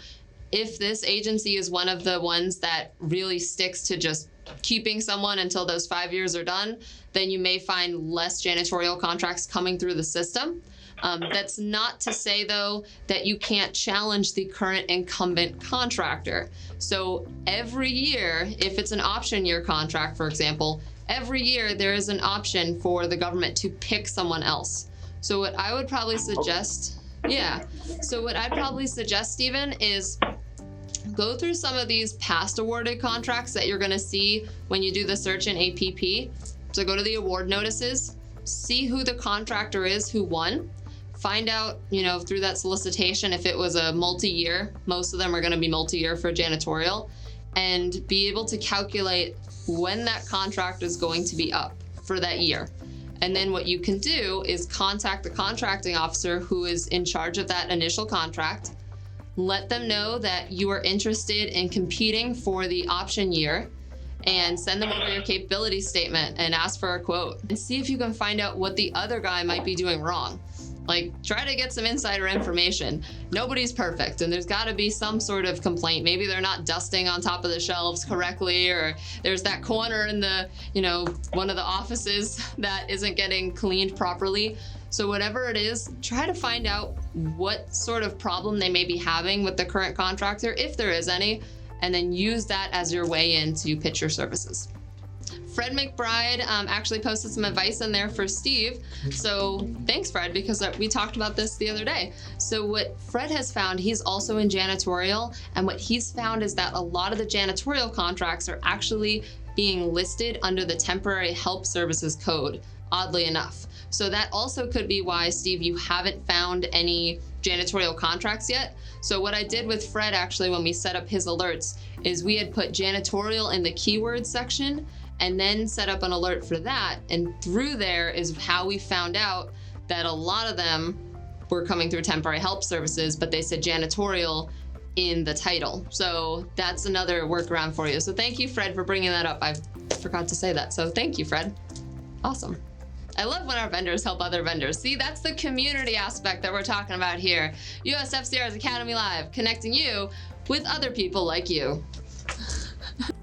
if this agency is one of the ones that really sticks to just keeping someone until those 5 years are done, then you may find less janitorial contracts coming through the system. That's not to say, though, that you can't challenge the current incumbent contractor. So every year, if it's an option year contract, for example, every year there is an option for the government to pick someone else. So what I would probably suggest, Stephen, is go through some of these past awarded contracts that you're going to see when you do the search in APP. So go to the award notices, see who the contractor is who won. Find out, through that solicitation, if it was a multi-year. Most of them are going to be multi-year for janitorial, and be able to calculate when that contract is going to be up for that year. And then what you can do is contact the contracting officer who is in charge of that initial contract. Let them know that you are interested in competing for the option year, and send them over your capability statement and ask for a quote, and see if you can find out what the other guy might be doing wrong. Like, try to get some insider information. Nobody's perfect, and there's got to be some sort of complaint. Maybe they're not dusting on top of the shelves correctly, or there's that corner in the, one of the offices that isn't getting cleaned properly. So whatever it is, try to find out what sort of problem they may be having with the current contractor, if there is any, and then use that as your way in to pitch your services. Fred McBride actually posted some advice in there for Steve. So thanks, Fred, because we talked about this the other day. So what Fred has found, he's also in janitorial, and what he's found is that a lot of the janitorial contracts are actually being listed under the Temporary Help Services Code, oddly enough. So that also could be why, Steve, you haven't found any janitorial contracts yet. So what I did with Fred, actually, when we set up his alerts, is we had put janitorial in the keyword section, and then set up an alert for that. And through there is how we found out that a lot of them were coming through Temporary Help Services, but they said janitorial in the title. So that's another workaround for you. So thank you, Fred, for bringing that up. I forgot to say that. So thank you, Fred. Awesome. I love when our vendors help other vendors. See, that's the community aspect that we're talking about here. USFCR's Academy Live, connecting you with other people like you.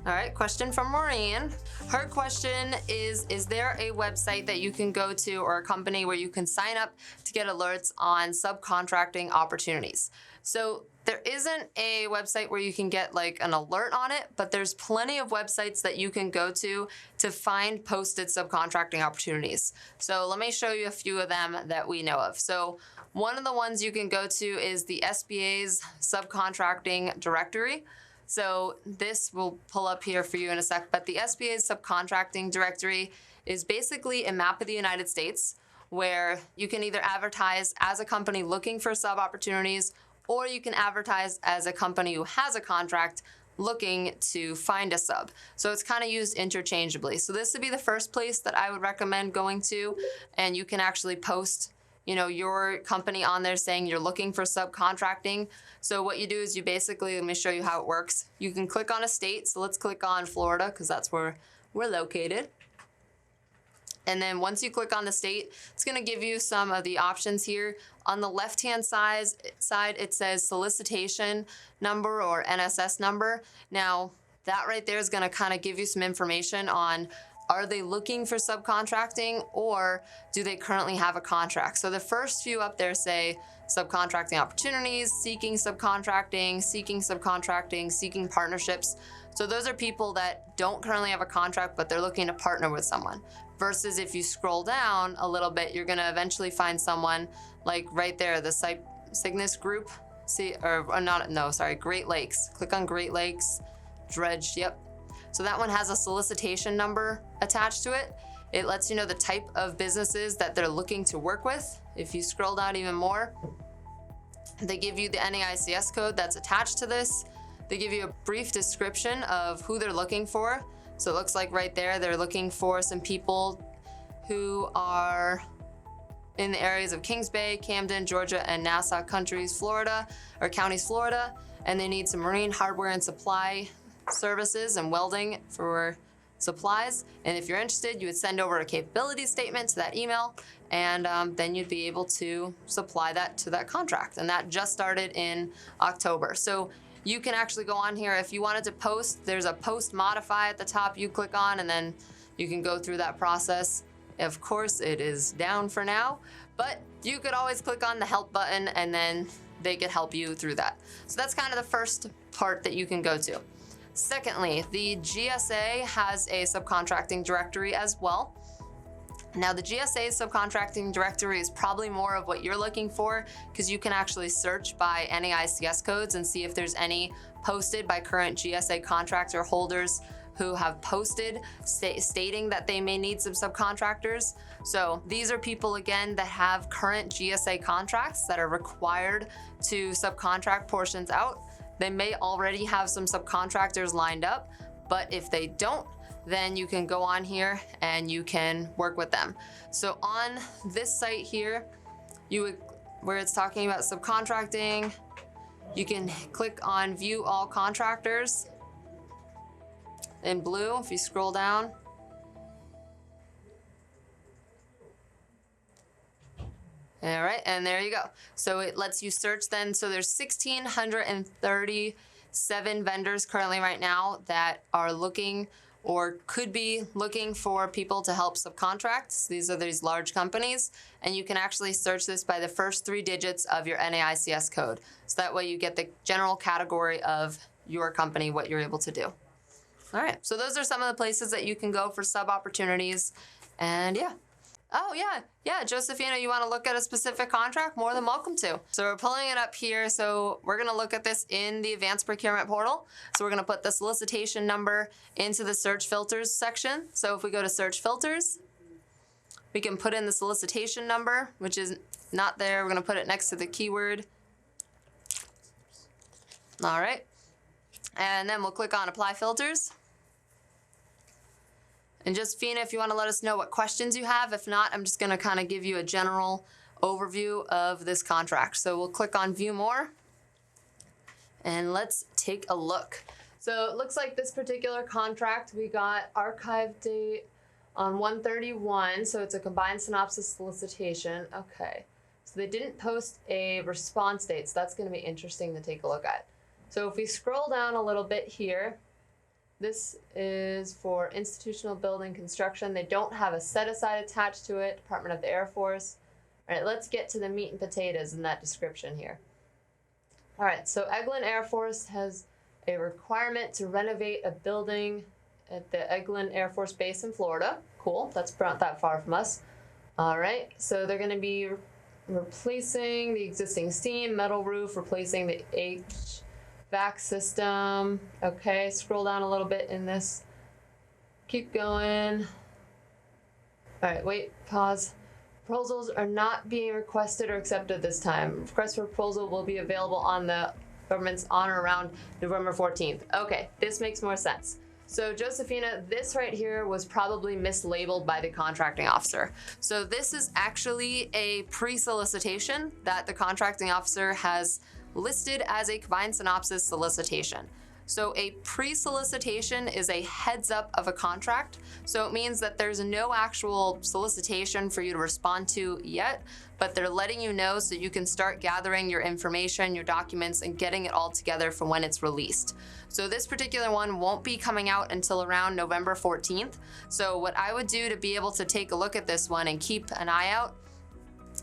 All right, question from Maureen. Her question is there a website that you can go to, or a company where you can sign up to get alerts on subcontracting opportunities? So there isn't a website where you can get like an alert on it, but there's plenty of websites that you can go to find posted subcontracting opportunities. So let me show you a few of them that we know of. So one of the ones you can go to is the SBA's subcontracting directory. So this will pull up here for you in a sec, but the SBA's subcontracting directory is basically a map of the United States where you can either advertise as a company looking for sub opportunities, or you can advertise as a company who has a contract looking to find a sub. So it's kind of used interchangeably. So this would be the first place that I would recommend going to, and you can actually post your company on there saying you're looking for subcontracting. So what you do is you basically, let me show you how it works. You can click on a state. So let's click on Florida, because that's where we're located. And then once you click on the state, it's going to give you some of the options here. On the left-hand side, it says solicitation number or NSS number. Now, that right there is going to kind of give you some information on Are they looking for subcontracting, or do they currently have a contract? So the first few up there say subcontracting opportunities, seeking subcontracting, seeking partnerships. So those are people that don't currently have a contract, but they're looking to partner with someone. Versus if you scroll down a little bit, you're gonna eventually find someone like right there, the Cygnus Group, Great Lakes. Click on Great Lakes, dredge, yep. So that one has a solicitation number attached to it. It lets you know the type of businesses that they're looking to work with. If you scroll down even more, they give you the NAICS code that's attached to this. They give you a brief description of who they're looking for. So it looks like right there, they're looking for some people who are in the areas of Kings Bay, Camden, Georgia, and Nassau counties, Florida, and they need some marine hardware and supply services and welding for supplies. And if you're interested, you would send over a capability statement to that email, and then you'd be able to supply that to that contract. And that just started in October. So you can actually go on here. If you wanted to post, there's a post modify at the top you click on, and then you can go through that process. Of course, it is down for now, but you could always click on the help button and then they could help you through that. So that's kind of the first part that you can go to. Secondly, the GSA has a subcontracting directory as well. Now the GSA subcontracting directory is probably more of what you're looking for, because you can actually search by NAICS codes and see if there's any posted by current GSA contractor holders who have posted stating that they may need some subcontractors. So these are people, again, that have current GSA contracts that are required to subcontract portions out. They may already have some subcontractors lined up, but if they don't, then you can go on here and you can work with them. So on this site here, where it's talking about subcontracting, you can click on View All Contractors in blue if you scroll down. All right, and there you go. So it lets you search then. So there's 1,637 vendors currently right now that are looking or could be looking for people to help subcontract. These are these large companies, and you can actually search this by the first 3 digits of your NAICS code. So that way you get the general category of your company, what you're able to do. All right, so those are some of the places that you can go for sub opportunities, and yeah. Oh yeah, Josephina, you wanna look at a specific contract? More than welcome to. So we're pulling it up here, so we're gonna look at this in the advanced procurement portal. So we're gonna put the solicitation number into the search filters section. So if we go to search filters, we can put in the solicitation number, which is not there. We're gonna put it next to the keyword. All right, and then we'll click on apply filters. And just, Fina, if you want to let us know what questions you have. If not, I'm just going to kind of give you a general overview of this contract. So we'll click on View More, and let's take a look. So it looks like this particular contract, we got archive date on 1/31, so it's a combined synopsis solicitation. Okay, so they didn't post a response date, so that's going to be interesting to take a look at. So if we scroll down a little bit here, this is for institutional building construction. They don't have a set-aside attached to it, Department of the Air Force. All right, let's get to the meat and potatoes in that description here. All right, so Eglin Air Force has a requirement to renovate a building at the Eglin Air Force Base in Florida. Cool, that's not that far from us. All right, so they're gonna be replacing the existing steam, metal roof, replacing the HVAC system. Okay, scroll down a little bit in this. Keep going. All right, wait, pause. Proposals are not being requested or accepted this time. Request for proposal will be available on the government's on or around November 14th. Okay, this makes more sense. So Josephina, this right here was probably mislabeled by the contracting officer. So this is actually a pre-solicitation that the contracting officer has listed as a combined synopsis solicitation. So a pre-solicitation is a heads up of a contract. So it means that there's no actual solicitation for you to respond to yet, but they're letting you know so you can start gathering your information, your documents, and getting it all together for when it's released. So this particular one won't be coming out until around November 14th. So what I would do to be able to take a look at this one and keep an eye out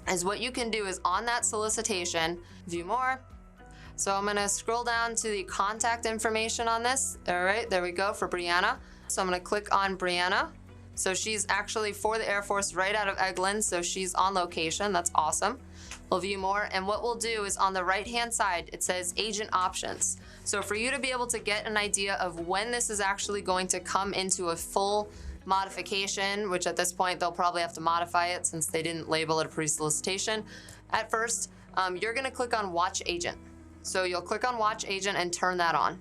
is what you can do is on that solicitation, view more. So I'm gonna scroll down to the contact information on this. All right, there we go for Brianna. So I'm gonna click on Brianna. So she's actually for the Air Force right out of Eglin, so she's on location, that's awesome. We'll view more, and what we'll do is on the right-hand side, it says agent options. So for you to be able to get an idea of when this is actually going to come into a full modification, which at this point they'll probably have to modify it since they didn't label it a pre-solicitation. At first, you're gonna click on Watch Agent. So you'll click on Watch Agent and turn that on.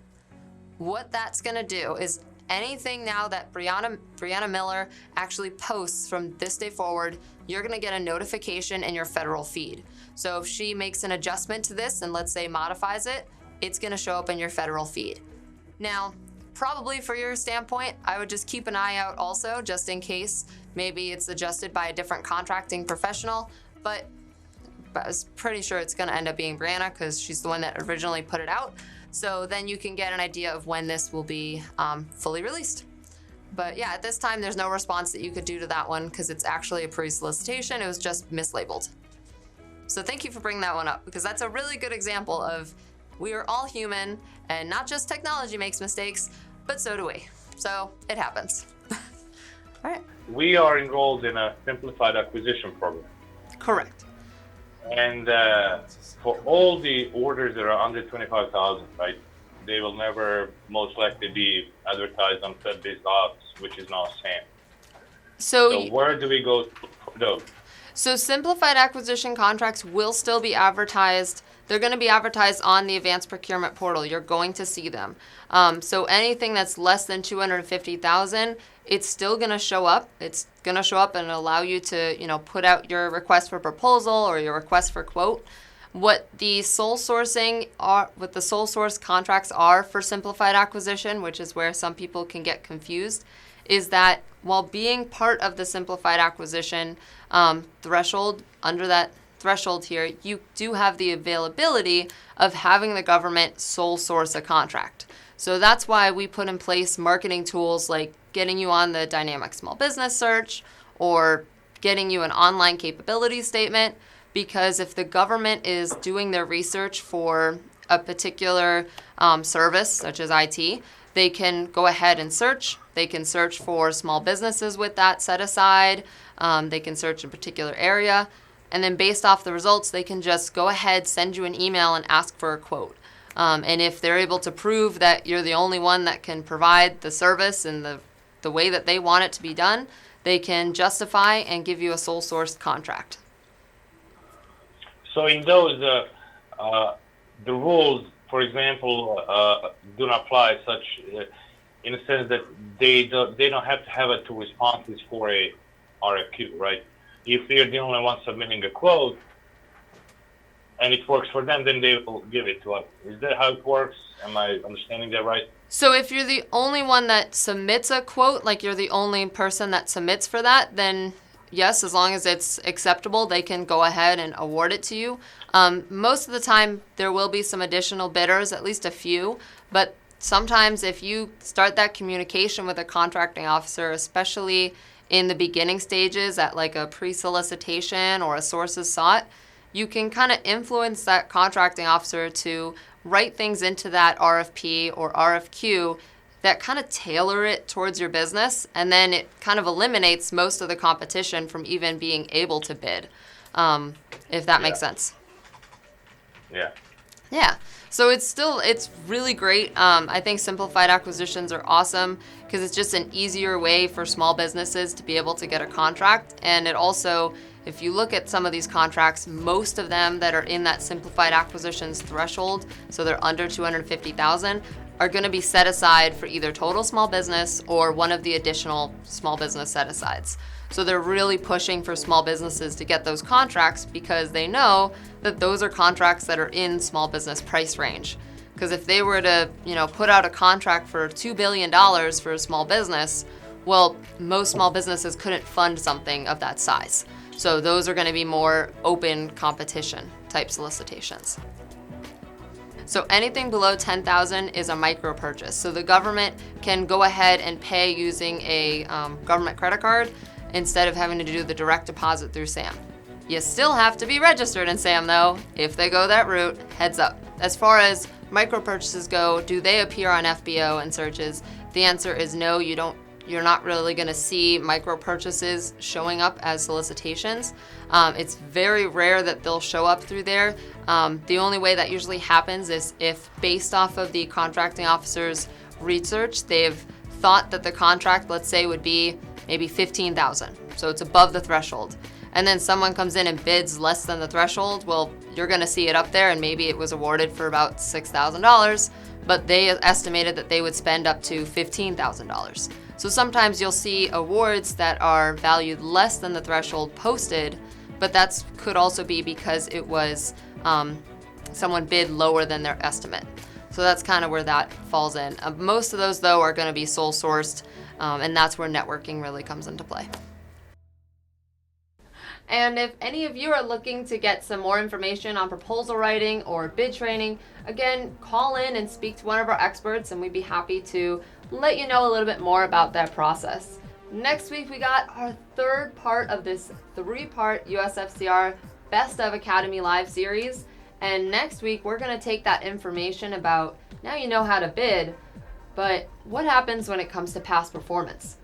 What that's gonna do is anything now that Brianna Miller actually posts from this day forward, you're gonna get a notification in your federal feed. So if she makes an adjustment to this and let's say modifies it, it's gonna show up in your federal feed. Now, probably for your standpoint, I would just keep an eye out also, just in case maybe it's adjusted by a different contracting professional, but I was pretty sure it's gonna end up being Brianna because she's the one that originally put it out. So then you can get an idea of when this will be fully released. But yeah, at this time, there's no response that you could do to that one because it's actually a pre-solicitation. It was just mislabeled. So thank you for bringing that one up because that's a really good example of we are all human and not just technology makes mistakes, but so do we. So it happens. All right.
We are enrolled in a simplified acquisition program.
Correct.
And for all the orders that are under 25,000, right, they will never most likely be advertised on VetBiz.gov, which is now SAM. So where do we go for those?
So simplified acquisition contracts will still be advertised. They're going to be advertised on the advanced procurement portal. You're going to see them. So anything that's less than 250,000, it's still going to show up. It's going to show up and allow you to, put out your request for proposal or your request for quote. What the sole source contracts are for simplified acquisition, which is where some people can get confused, is that while being part of the simplified acquisition threshold, under that threshold here, you do have the availability of having the government sole source a contract. So that's why we put in place marketing tools like getting you on the dynamic small business search or getting you an online capability statement, because if the government is doing their research for a particular service, such as IT, they can go ahead and search. They can search for small businesses with that set aside. They can search a particular area. And then based off the results, they can just go ahead, send you an email and ask for a quote. And if they're able to prove that you're the only one that can provide the service in the way that they want it to be done, they can justify and give you a sole source contract.
So in those, the rules, for example, do not apply such in a sense that they don't have to have two responses for a RFQ, right? If they're the only one submitting a quote and it works for them, then they will give it to us. Is that how it works? Am I understanding that right?
So if you're the only one that submits a quote, like you're the only person that submits for that, then yes, as long as it's acceptable, they can go ahead and award it to you. Most of the time, there will be some additional bidders, at least a few, but sometimes if you start that communication with a contracting officer, especially in the beginning stages at like a pre-solicitation or a sources sought, you can kind of influence that contracting officer to write things into that RFP or RFQ that kind of tailor it towards your business, and then it kind of eliminates most of the competition from even being able to bid, if that makes sense.
Yeah.
Yeah. So it's really great. I think simplified acquisitions are awesome because it's just an easier way for small businesses to be able to get a contract. And it also, if you look at some of these contracts, most of them that are in that simplified acquisitions threshold, so they're under 250,000, are going to be set aside for either total small business or one of the additional small business set-asides. So they're really pushing for small businesses to get those contracts because they know that those are contracts that are in small business price range. Because if they were to, put out a contract for $2 billion for a small business, well, most small businesses couldn't fund something of that size. So those are going to be more open competition type solicitations. So anything below $10,000 is a micro purchase. So the government can go ahead and pay using a government credit card instead of having to do the direct deposit through SAM. You still have to be registered in SAM though, if they go that route, heads up. As far as micro purchases go, do they appear on FBO and searches? The answer is no, you're not really gonna see micro purchases showing up as solicitations. It's very rare that they'll show up through there. The only way that usually happens is if, based off of the contracting officer's research, they've thought that the contract, let's say, would be maybe $15,000. So it's above the threshold. And then someone comes in and bids less than the threshold, well, you're gonna see it up there and maybe it was awarded for about $6,000, but they estimated that they would spend up to $15,000. So sometimes you'll see awards that are valued less than the threshold posted, but that could also be because it was someone bid lower than their estimate. So that's kind of where that falls in. Most of those, though, are going to be sole sourced, and that's where networking really comes into play. And if any of you are looking to get some more information on proposal writing or bid training, again, call in and speak to one of our experts, and we'd be happy to let you know a little bit more about that process. Next week, we got our third part of this 3-part USFCR Best of Academy Live series. And next week, we're going to take that information about, now you know how to bid, but what happens when it comes to past performance?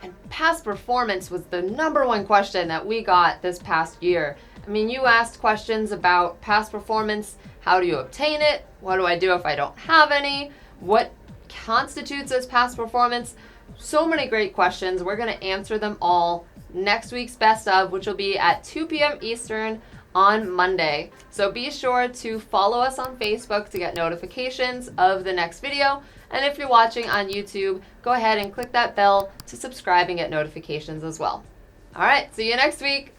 And past performance was the #1 question that we got this past year. I mean, you asked questions about past performance. How do you obtain it? What do I do if I don't have any? What constitutes as past performance? So many great questions. We're going to answer them all next week's Best of, which will be at 2 p.m. Eastern on Monday. So be sure to follow us on Facebook to get notifications of the next video. And if you're watching on YouTube, go ahead and click that bell to subscribe and get notifications as well. All right, see you next week.